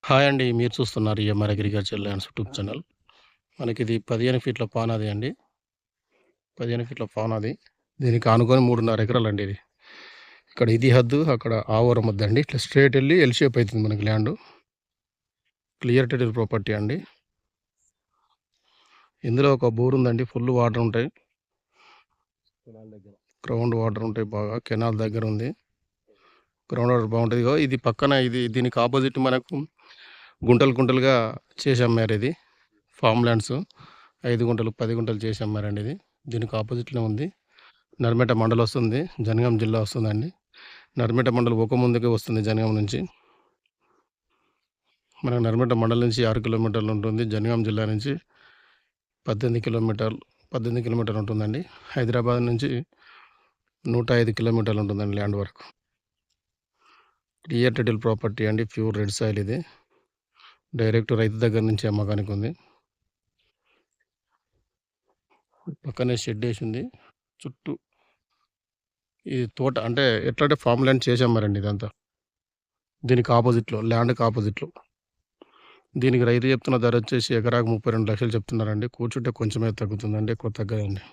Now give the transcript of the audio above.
Hi అండి. మీరు చూస్తున్నారు EMR agriculture lands YouTube channel. మనకిది 15 ఫీట్ల పానది అండి. 15 ఫీట్ల పానది. దీనికి ఆనుకొని 3.5 ఎకరాలండి ఇది. ఇక్కడ ఇది హద్దు, అక్కడ ఆ ఊరం వద్దండి. ఇట్లా స్ట్రెయిట్ వెళ్ళి ఎల్ షేప్ అవుతుంది మనకి ల్యాండ్. క్లియర్ టైటిల్ ప్రాపర్టీ అండి. ఇందులో ఒక బోర్ ఉందండి. ఫుల్ వాటర్ ఉంటాయి. గ్రౌండ్ వాటర్ ఉంటాయి బాగా. కెనాల్ దగ్గర ఉంది. గ్రౌండ్ వాటర్ బాగుంటుంది. ఇది పక్కన దీనికి ఆపోజిట్ మనకు గుంటలు గుంటలుగా చేసి అమ్మారు. ఇది ఫామ్ ల్యాండ్స్ 5 గుంటలు 10 గుంటలు చేసి అమ్మారండి. ఇది దీనికి ఆపోజిట్లో ఉంది. నర్మేట మండల్ వస్తుంది, జనగాం జిల్లా వస్తుందండి. నర్మేట మండల్ ఒక ముందుకే వస్తుంది జనగాం నుంచి. మనకు నర్మేట మండల్ నుంచి 6 కిలోమీటర్లు ఉంటుంది. జనగాం జిల్లా నుంచి 18 కిలోమీటర్లు ఉంటుందండి. హైదరాబాద్ నుంచి 105 కిలోమీటర్లు ఉంటుందండి ల్యాండ్ వరకు. క్లియర్ టైటిల్ ప్రాపర్టీ అండి. ప్యూర్ రెడ్ సాయిల్ ఇది. డైరెక్ట్ రైతు దగ్గర నుంచి అమ్మకానికి ఉంది. పక్కనే షెడ్ వేసి ఉంది. చుట్టూ ఈ తోట అంటే ఎట్లా అంటే ఫామ్ ల్యాండ్ చేసి అమ్మారండి ఇదంతా. దీనికి ఆపోజిట్లో, ల్యాండ్కి ఆపోజిట్లో. దీనికి రైతు చెప్తున్న ధర వచ్చేసి ఎకరాకు 32 లక్షలు చెప్తున్నారండి. కూర్చుంటే కొంచెమే తగ్గుతుందండి, ఎక్కువ తగ్గదండి.